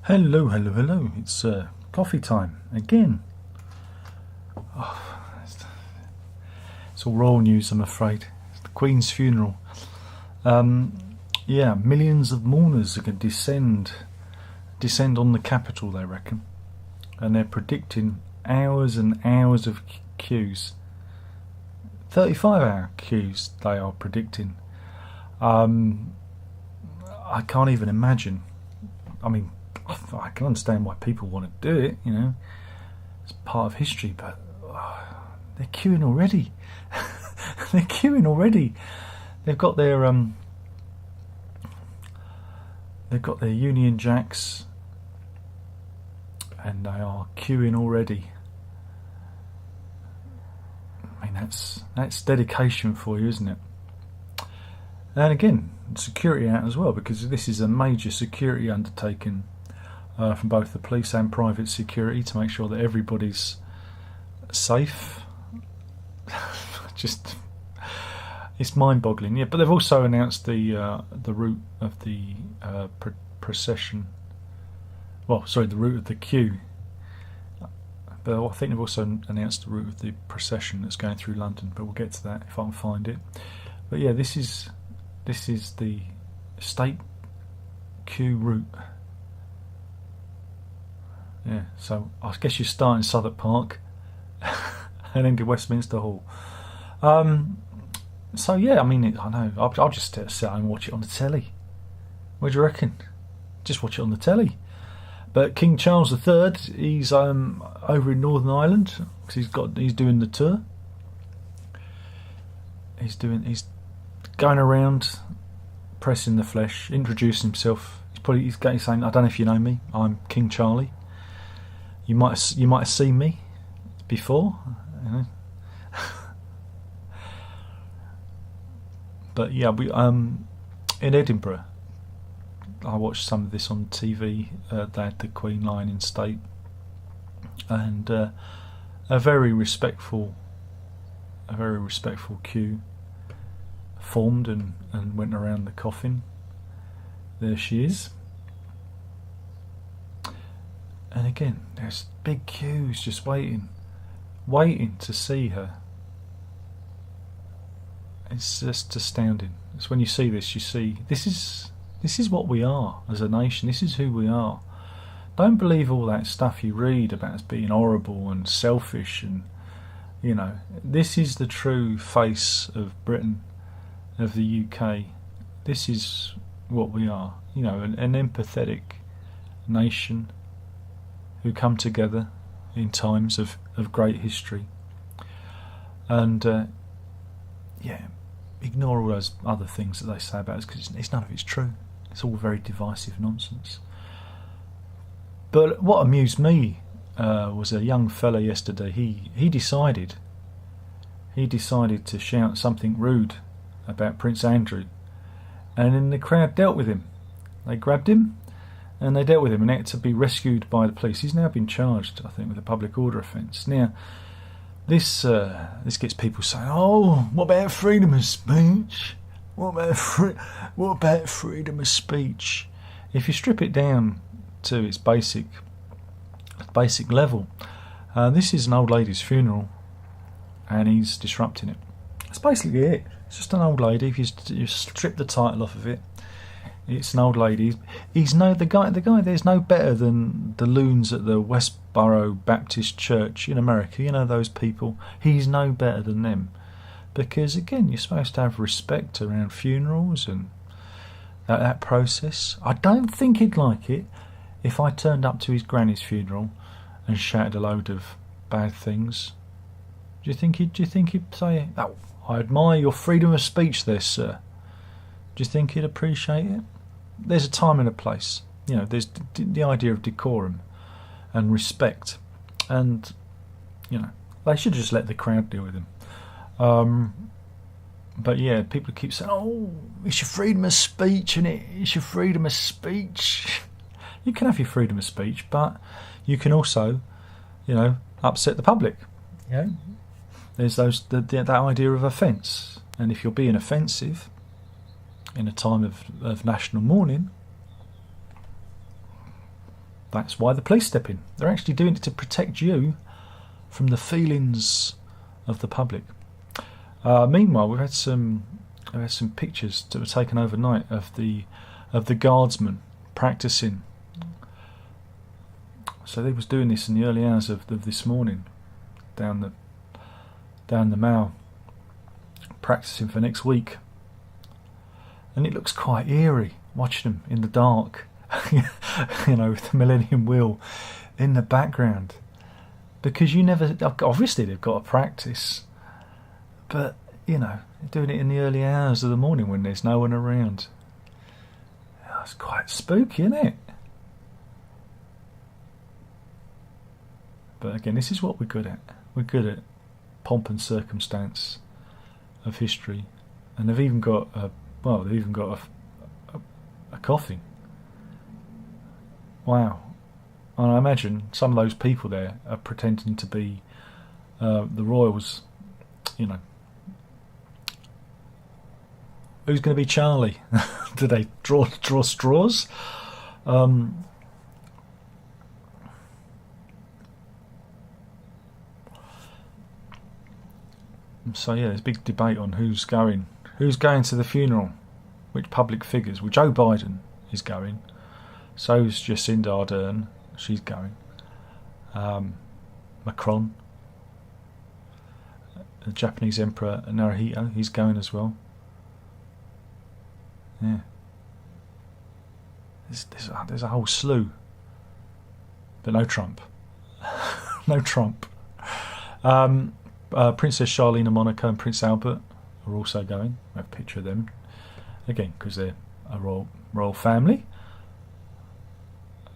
Hello, hello, hello. It's coffee time again. Oh, it's all royal news, I'm afraid. It's the Queen's funeral. Yeah, millions of mourners are going to descend on the capital, they reckon. And they're predicting hours and hours of queues. 35-hour queues, they are predicting. I can't even imagine. I mean, I can understand why people want to do it, it's part of history, but they're queuing already. They're queuing already. They've got their Union Jacks, and they are queuing already. I mean, that's dedication for you, isn't it? And again, security out as well, because this is a major security undertaking from both the police and private security to make sure that everybody's safe. Just, it's mind-boggling. Yeah, but they've also announced the route of the procession. Well, sorry, the route of the queue. But I think they've also announced the route of the procession that's going through London. But we'll get to that if I can find it. But yeah, this is the state queue route. Yeah, so I guess you start in Southwark Park and then to Westminster Hall. So yeah, I mean, I know I'll just sit and watch it on the telly. What do you reckon? Just watch it on the telly. But King Charles III, he's over in Northern Ireland because he's doing the tour. He's going around pressing the flesh, introducing himself. He's saying, "I don't know if you know me. I'm King Charlie. You might have seen me before." But yeah, we in Edinburgh, I watched some of this on TV. They had the Queen lying in state, and a very respectful queue formed and went around the coffin. There she is. And again, there's big queues just waiting to see her. It's just astounding. It's when you see this, you see this is what we are as a nation. This is who we are. Don't believe all that stuff you read about us being horrible and selfish, and this is the true face of Britain, of the UK. This is what we are. An empathetic nation who come together in times of great history. And ignore all those other things that they say about us, because none of it's true. It's all very divisive nonsense. But what amused me was a young fella yesterday. He decided to shout something rude about Prince Andrew, and then the crowd dealt with him. They grabbed him and they dealt with him, and he had to be rescued by the police. He's now been charged, I think, with a public order offence. Now, this gets people saying, "Oh, what about freedom of speech? What about freedom of speech?" If you strip it down to its basic level, this is an old lady's funeral, and he's disrupting it. That's basically it. It's just an old lady. If you strip the title off of it, it's an old lady. The guy there's no better than the loons at the Westboro Baptist Church in America. Those people. He's no better than them, because again, you're supposed to have respect around funerals and that process. I don't think he'd like it if I turned up to his granny's funeral and shouted a load of bad things. Do you think he'd say, "Oh, I admire your freedom of speech there, sir"? Do you think he'd appreciate it? There's a time and a place. There's the idea of decorum and respect, and they should just let the crowd deal with him. But yeah, people keep saying, "Oh, it's your freedom of speech, isn't it? It's your freedom of speech." You can have your freedom of speech, but you can also, upset the public. There's that idea of offence, and if you're being offensive in a time of national mourning, That's why the police step in. They're actually doing it to protect you from the feelings of the public. Meanwhile, we've had some pictures that were taken overnight of the Guardsmen practicing. So they was doing this in the early hours of this morning, down the Mall, practicing for next week, and it looks quite eerie watching them in the dark, with the Millennium Wheel in the background, because you never. Obviously, they've got to practice, but doing it in the early hours of the morning when there's no one around. It's quite spooky, isn't it? But again, this is what we're good at. We're good at pomp and circumstance of history, and they've even got a coffin. Wow! And I imagine some of those people there are pretending to be the royals. Who's going to be Charlie? Do they draw straws? So yeah, there's a big debate on who's going to the funeral, which public figures. Well, Joe Biden is going. So's Jacinda Ardern, she's going. Macron, the Japanese Emperor Naruhito, he's going as well. Yeah. There's a whole slew. But no Trump. No Trump. Princess Charlene of Monaco and Prince Albert are also going. I have a picture of them. Again, because they're a royal family.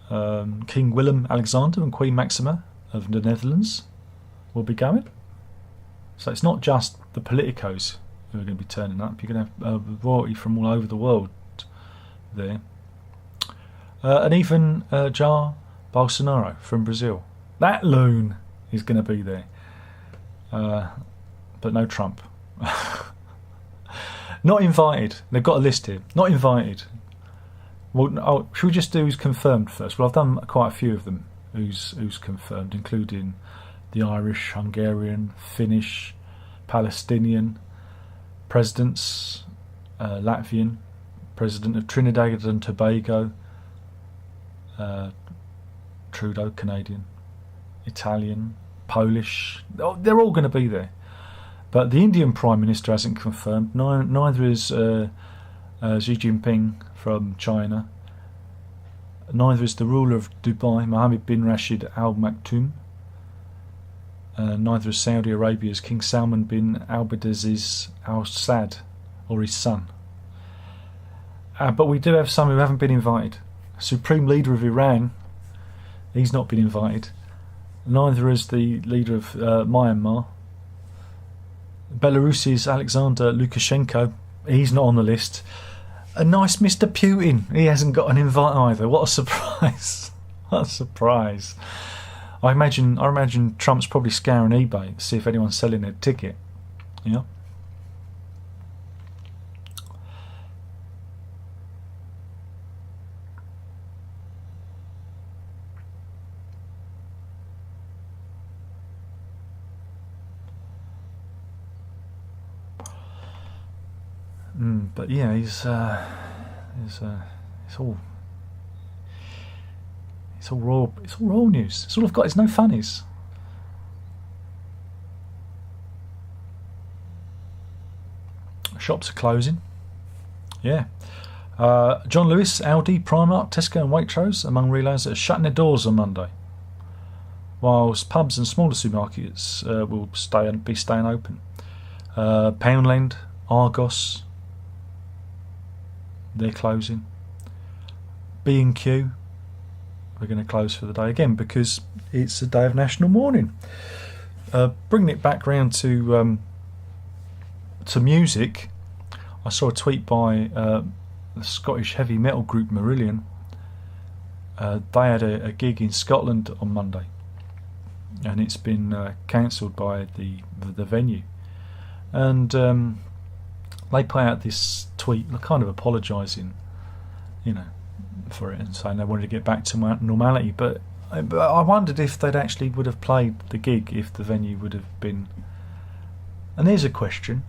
King Willem Alexander and Queen Maxima of the Netherlands will be going. So it's not just the politicos who are going to be turning up. You're going to have royalty from all over the world there. And even Jair Bolsonaro from Brazil. That loon is going to be there. But no Trump. Not invited. They've got a list here. Not invited. Well, should we just do who's confirmed first? Well, I've done quite a few of them who's confirmed, including the Irish, Hungarian, Finnish, Palestinian presidents, Latvian, president of Trinidad and Tobago, Trudeau, Canadian, Italian, Polish. They're all going to be there. But the Indian Prime Minister hasn't confirmed. Neither is Xi Jinping from China. Neither is the ruler of Dubai, Mohammed bin Rashid Al Maktoum. Neither is Saudi Arabia's King Salman bin Abdulaziz Al Saud, or his son. But we do have some who haven't been invited. Supreme Leader of Iran, he's not been invited. Neither is the leader of Myanmar. Belarus's Alexander Lukashenko, he's not on the list. A nice Mr. Putin, he hasn't got an invite either. What a surprise! What a surprise! I imagine Trump's probably scouring eBay to see if anyone's selling their ticket. Yeah. But yeah, it's all raw news. It's all I've got. It's no funnies. Shops are closing. Yeah. John Lewis, Aldi, Primark, Tesco and Waitrose among retailers that are shutting their doors on Monday, whilst pubs and smaller supermarkets will be staying open. Poundland, Argos, they're closing. B&Q, we're going to close for the day again because it's a day of national mourning. Bringing it back round to music, I saw a tweet by the Scottish heavy metal group Marillion. They had a gig in Scotland on Monday, and it's been cancelled by the venue. And they put out this tweet, kind of apologising, for it and saying they wanted to get back to normality. But I wondered if they'd actually would have played the gig if the venue would have been. And there's a question: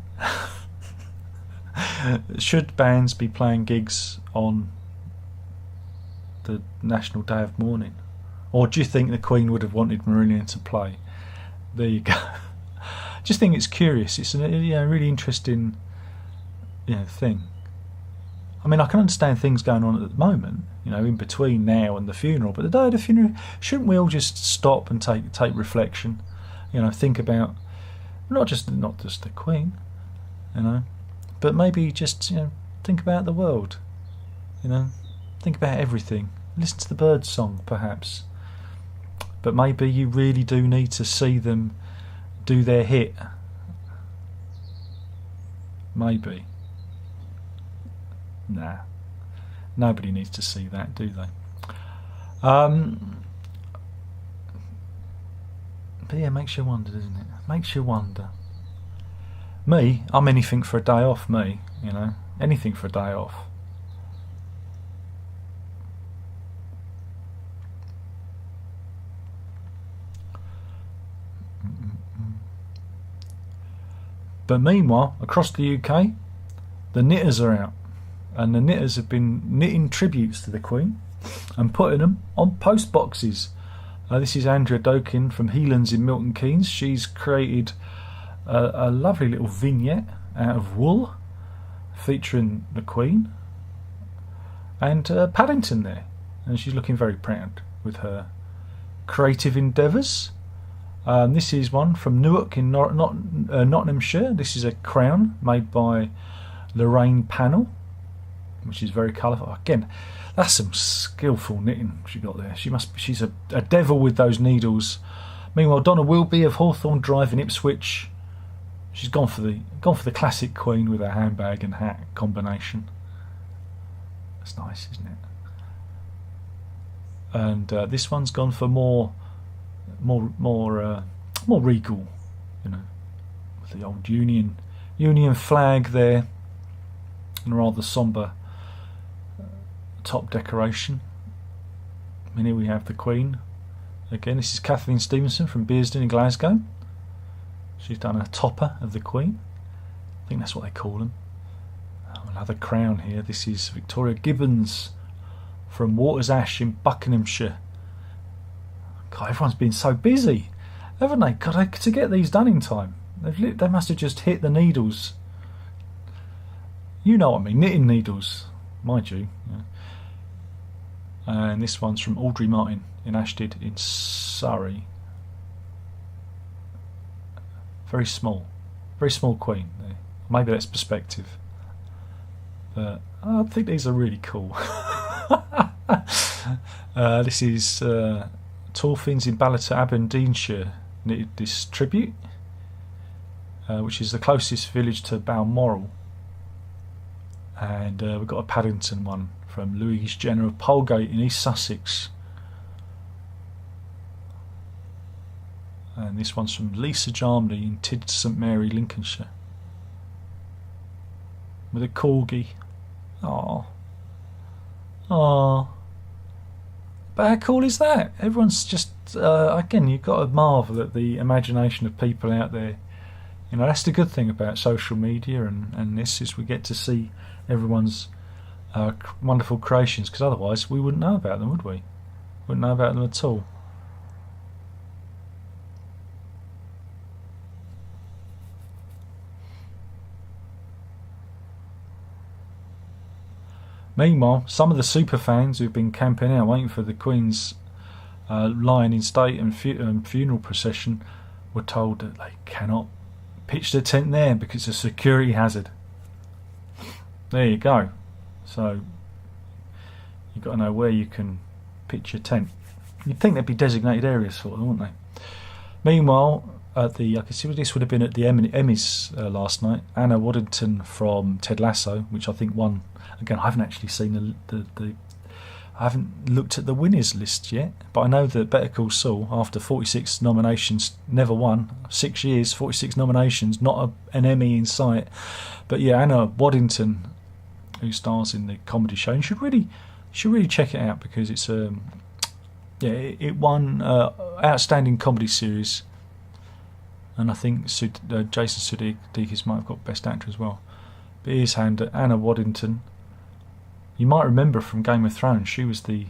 should bands be playing gigs on the National Day of Mourning, or do you think the Queen would have wanted Marillion to play? There you go. Just think it's curious. It's a really interesting thing. I mean, I can understand things going on at the moment, in between now and the funeral. But the day of the funeral, shouldn't we all just stop and take reflection? Think about not just the Queen, but maybe just think about the world. Think about everything. Listen to the birds' song, perhaps. But maybe you really do need to see them do their hit. Maybe. Nah. Nobody needs to see that, do they? But yeah, it makes you wonder, doesn't it? Makes you wonder. Me, I'm anything for a day off, me, Anything for a day off. But meanwhile, across the UK, the knitters are out. And the knitters have been knitting tributes to the Queen and putting them on post boxes. This is Andrea Dokin from Helan's in Milton Keynes. She's created a lovely little vignette out of wool featuring the Queen and Paddington there. And she's looking very proud with her creative endeavours. This is one from Newark in Nottinghamshire. This is a crown made by Lorraine Panel, which is very colourful. Again, that's some skillful knitting she got there. She's a devil with those needles. Meanwhile, Donna Wilby of Hawthorne Drive in Ipswich, she's gone for the classic Queen with her handbag and hat combination. That's nice, isn't it? And this one's gone for more regal, with the old Union flag there, and a rather sombre top decoration. And here we have the Queen. Again, this is Kathleen Stevenson from Bearsden in Glasgow. She's done a topper of the Queen. I think that's what they call them. Another crown here. This is Victoria Gibbons from Waters Ash in Buckinghamshire. God, everyone's been so busy, haven't they? God, to get these done in time. They must have just hit the needles. You know what I mean, knitting needles, mind you. Yeah. And this one's from Audrey Martin in Ashted in Surrey. Very small Queen there. Maybe that's perspective, but I think these are really cool. This is Torfins in Ballater, Aberdeenshire, knitted this tribute, which is the closest village to Balmoral. And we've got a Paddington one from Louise Jenner of Polegate in East Sussex. And this one's from Lisa Jarmley in Tid St Mary, Lincolnshire, with a corgi. Aww. But how cool is that? Everyone's just again, you've got to marvel at the imagination of people out there. That's the good thing about social media and this is we get to see everyone's wonderful creations, because otherwise we wouldn't know about them, would we? Wouldn't know about them at all. Meanwhile, some of the super fans who've been camping out waiting for the Queen's lying in state and funeral procession were told that they cannot pitch their tent there because it's a security hazard. There you go. So you've got to know where you can pitch your tent. You'd think there'd be designated areas for them, wouldn't they? Meanwhile, I can see this would have been at the Emmys last night. Anna Waddington from Ted Lasso, which I think won. Again, I haven't actually seen I haven't looked at the winners list yet, but I know that Better Call Saul, after 46 nominations, never won. 6 years, 46 nominations, not an Emmy in sight. But yeah, Anna Waddington, who stars in the comedy show, and should really should really check it out because it's it won outstanding comedy series, and I think Jason Sudeikis might have got best actor as well. But here's Anna Waddington. You might remember from Game of Thrones. She was the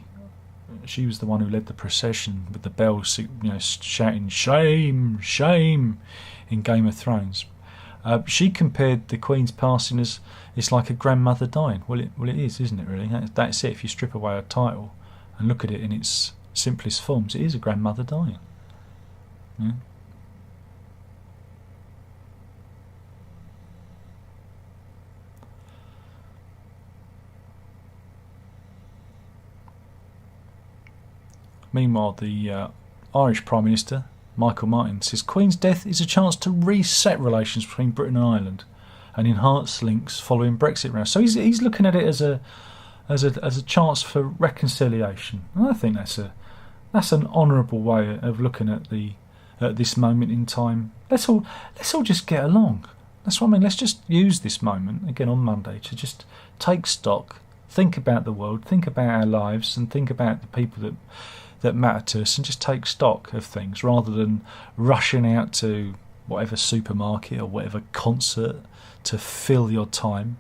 one who led the procession with the bells, shouting "Shame, shame" in Game of Thrones. She compared the Queen's passing as it's like a grandmother dying. Well, it is, isn't it? Really, that's it. If you strip away a title and look at it in its simplest forms, it is a grandmother dying. Yeah. Meanwhile, the Irish Prime Minister, Michael Martin, says Queen's death is a chance to reset relations between Britain and Ireland and enhance links following Brexit round. So he's looking at it as a chance for reconciliation. And I think that's an honourable way of looking at this moment in time. Let's all just get along. That's what I mean. Let's just use this moment again on Monday to just take stock, think about the world, think about our lives, and think about the people that matter to us, and just take stock of things rather than rushing out to whatever supermarket or whatever concert to fill your time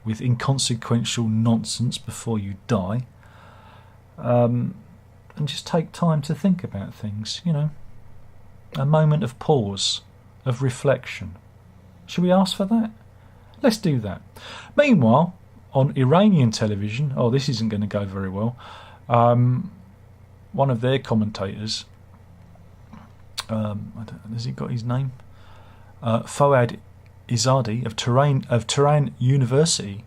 with inconsequential nonsense before you die. And just take time to think about things, a moment of pause, of reflection. Should we ask for that? Let's do that. Meanwhile, on Iranian television, this isn't going to go very well. One of their commentators, has he got his name? Fouad Izadi of Tehran University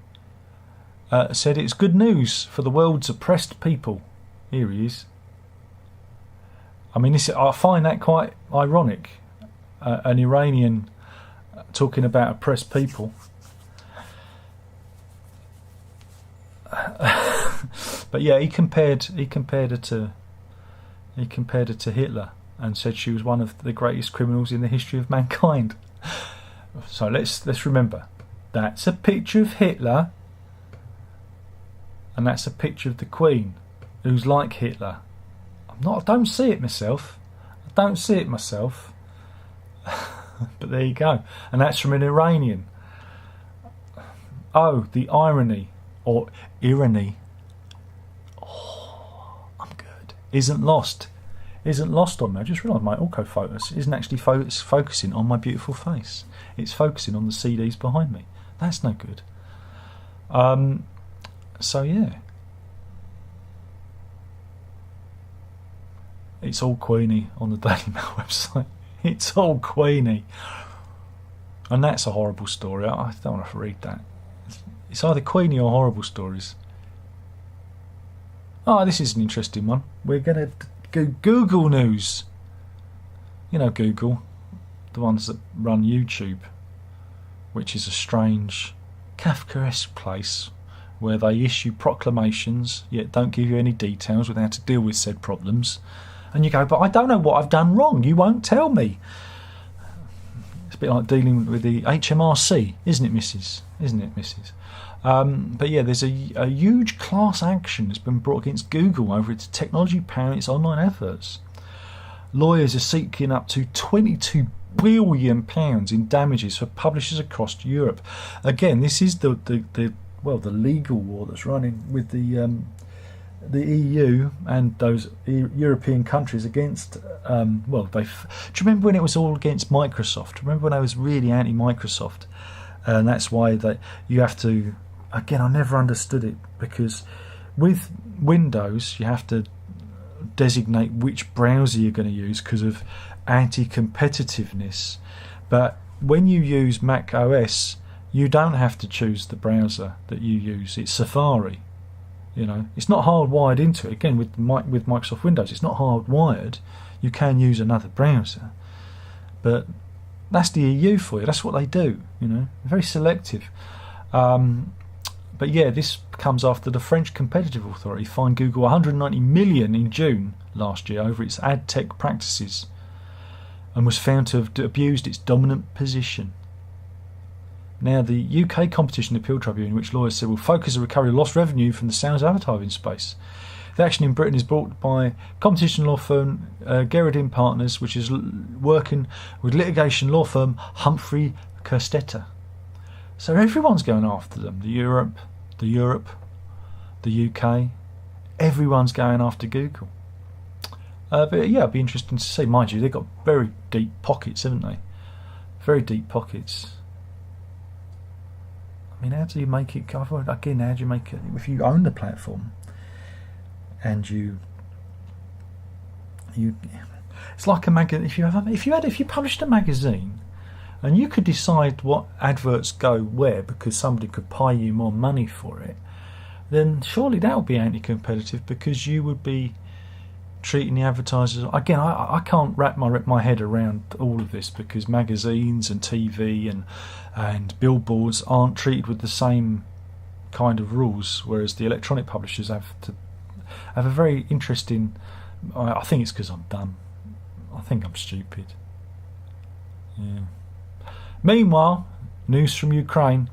said it's good news for the world's oppressed people. Here he is. I mean, I find that quite ironic. An Iranian talking about oppressed people. But yeah, he compared her to Hitler and said she was one of the greatest criminals in the history of mankind. So let's remember, that's a picture of Hitler, and that's a picture of the Queen, who's like Hitler. I don't see it myself. But there you go. And that's from an Iranian. Oh, the irony, or irony. I'm good. Isn't lost on me. I just realised my autofocus isn't actually focusing on my beautiful face. It's focusing on the CDs behind me. That's no good. So yeah, it's all Queenie on the Daily Mail website. It's all Queenie, and that's a horrible story. I don't want to read that. It's either Queenie or horrible stories. This is an interesting one. We're going to go Google News. Google, the ones that run YouTube, which is a strange Kafkaesque place where they issue proclamations yet don't give you any details with how to deal with said problems, and you go, but I don't know what I've done wrong, you won't tell me. It's a bit like dealing with the HMRC, isn't it, Mrs? But yeah, there's a huge class action that's been brought against Google over its technology powering its online adverts. Lawyers are seeking up to £22 billion in damages for publishers across Europe. Again, this is the legal war that's running with the EU and those European countries against. Do you remember when it was all against Microsoft? Remember when I was really anti-Microsoft, and that's why you have to. Again, I never understood it, because with Windows you have to designate which browser you're going to use because of anti-competitiveness, but when you use Mac OS you don't have to choose the browser that you use. It's Safari. It's not hardwired into it. Again, with Microsoft Windows, it's not hardwired. You can use another browser, but that's the EU for you. That's what they do. Very selective. But yeah, this comes after the French Competitive Authority fined Google 190 million in June last year over its ad tech practices, and was found to have abused its dominant position. Now, the UK Competition Appeal Tribunal, in which lawyers said will focus on recovery of lost revenue from the sales of advertising space. The action in Britain is brought by competition law firm Gerardin Partners, which is working with litigation law firm Humphrey Kerstetter. So everyone's going after them. The UK, everyone's going after Google. But yeah, it'd be interesting to see. Mind you, they've got very deep pockets, haven't they? Very deep pockets. I mean, how do you make it? Again, how do you make it if you own the platform and you? It's like a magazine. If you published a magazine, and you could decide what adverts go where because somebody could pay you more money for it, then surely that would be anti-competitive because you would be treating the advertisers. Again, I can't wrap my head around all of this because magazines and TV and billboards aren't treated with the same kind of rules, whereas the electronic publishers have a very interesting. I think it's because I'm dumb. I think I'm stupid. Yeah. Meanwhile, news from Ukraine.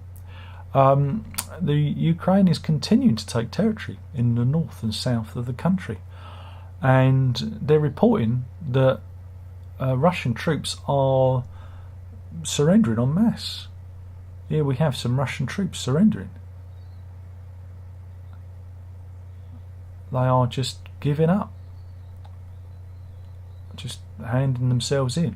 The Ukraine is continuing to take territory in the north and south of the country. And they're reporting that Russian troops are surrendering en masse. Here we have some Russian troops surrendering. They are just giving up. Just handing themselves in.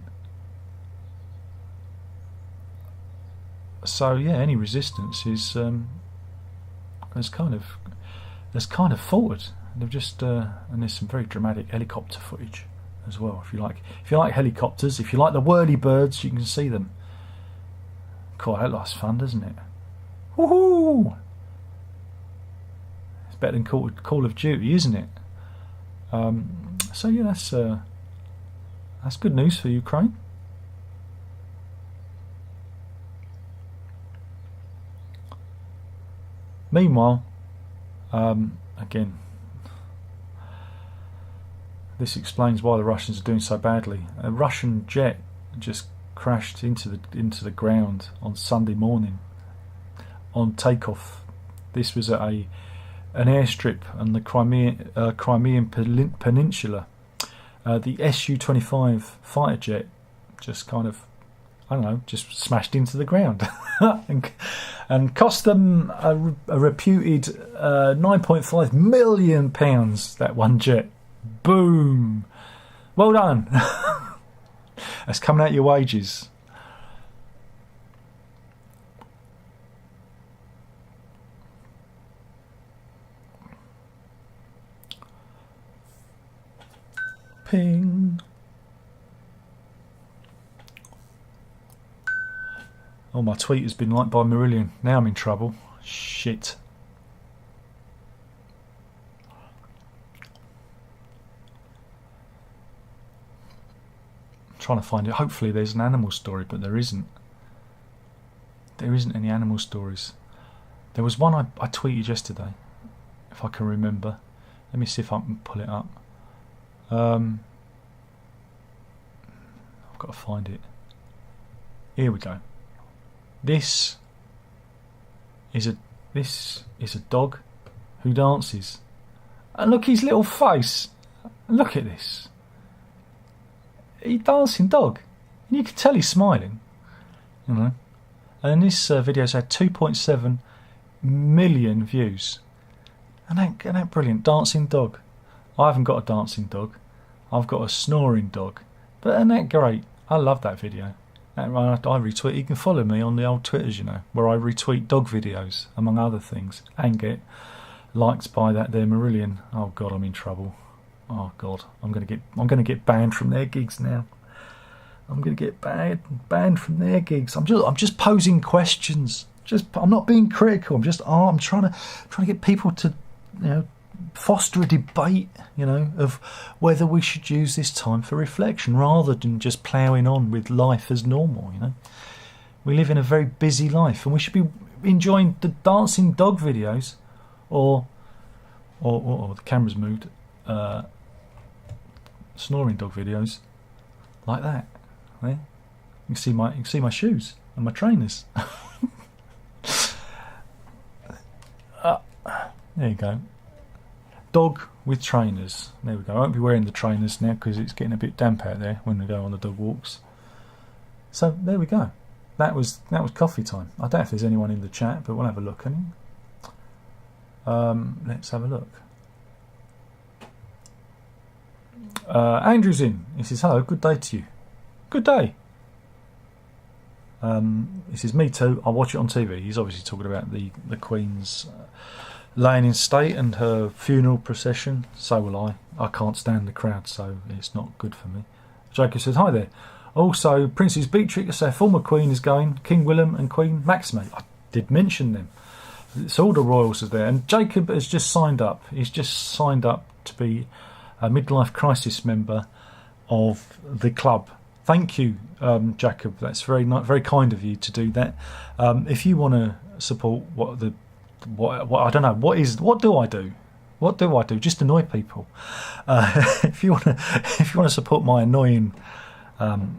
So yeah, any resistance is kind of faltered. They've just and there's some very dramatic helicopter footage as well. If you like helicopters, if you like the whirly-birds, you can see them. God, that looks fun, doesn't it? Woohoo! It's better than Call of Duty, isn't it? So yeah, that's good news for Ukraine. Meanwhile, again, this explains why the Russians are doing so badly. A Russian jet just crashed into the ground on Sunday morning on takeoff. This was at an airstrip on the Crimean Peninsula. The Su-25 fighter jet just kind of, just smashed into the ground and cost them a reputed £9.5 million, that one jet. Boom! Well done. That's coming out your wages. Ping. Oh, my tweet has been liked by Marillion. Now I'm in trouble. Shit. I'm trying to find it. Hopefully there's an animal story, but there isn't. There isn't any animal stories. There was one I tweeted yesterday, if I can remember. Let me see if I can pull it up. I've got to find it. Here we go. This is a dog who dances, and look his little face. Look at this. He's a dancing dog, and you can tell he's smiling. And this video's had 2.7 million views. And that brilliant? Dancing dog. I haven't got a dancing dog. I've got a snoring dog. But isn't that great? I love that video. I retweet. You can follow me on the old Twitters, where I retweet dog videos, among other things, and get liked by that there Marillion. Oh God, I'm in trouble. Oh God, I'm gonna get banned from their gigs now. I'm gonna get banned from their gigs. I'm just posing questions. I'm not being critical. I'm trying to get people to foster a debate, of whether we should use this time for reflection rather than just ploughing on with life as normal. We live in a very busy life, and we should be enjoying the dancing dog videos, or the camera's moved, snoring dog videos like that. Yeah? You can see my shoes and my trainers. There you go. Dog with trainers. There we go. I won't be wearing the trainers now because it's getting a bit damp out there when we go on the dog walks. So there we go. That was coffee time. I don't know if there's anyone in the chat, but we'll have a look. Let's have a look. Andrew's in. He says, hello, good day to you. Good day. He says, me too, I'll watch it on TV. He's obviously talking about the Queen's laying in state and her funeral procession. So will I. I can't stand the crowd, so it's not good for me. Jacob says, hi there. Also, Princess Beatrix, our former Queen, is going. King Willem and Queen Maxime. I did mention them. So all the royals are there. And Jacob has just signed up. He's just signed up to be a midlife crisis member of the club. Thank you, Jacob. That's very kind of you to do that. If you want to support what I don't know, what do I do? What do I do? Just annoy people. If you want to support my annoying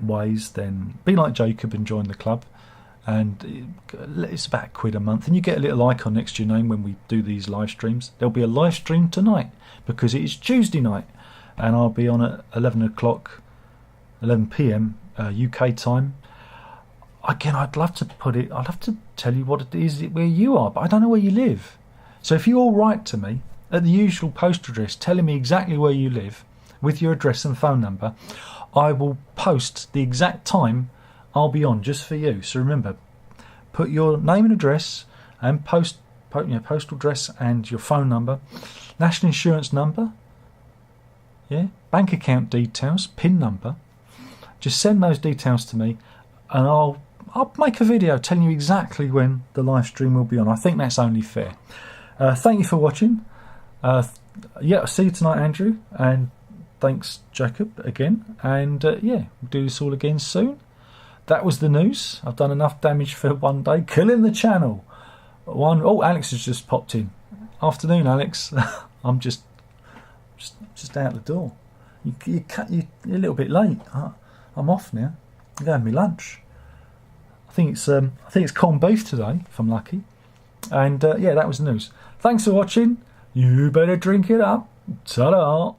ways, then be like Jacob and join the club. And it's about £1 a month, and you get a little icon next to your name when we do these live streams. There'll be a live stream tonight because it is Tuesday night, and I'll be on at 11 p.m. UK time. Again, I'd love to tell you what it is where you are, but I don't know where you live. So if you all write to me at the usual postal address telling me exactly where you live with your address and phone number, I will post the exact time I'll be on just for you. So remember, put your name and address and postal address and your phone number, national insurance number, bank account details, PIN number. Just send those details to me, and I'll make a video telling you exactly when the live stream will be on. I think that's only fair. Thank you for watching. I'll see you tonight, Andrew, and thanks, Jacob, again. And we'll do this all again soon. That was the news. I've done enough damage for one day. Killing the channel. Alex has just popped in. Afternoon, Alex. I'm just out the door. You're a little bit late. I'm off now. I'm going to my lunch. I think it's corned beef today, if I'm lucky. And that was the news. Thanks for watching. You better drink it up. Ta-da.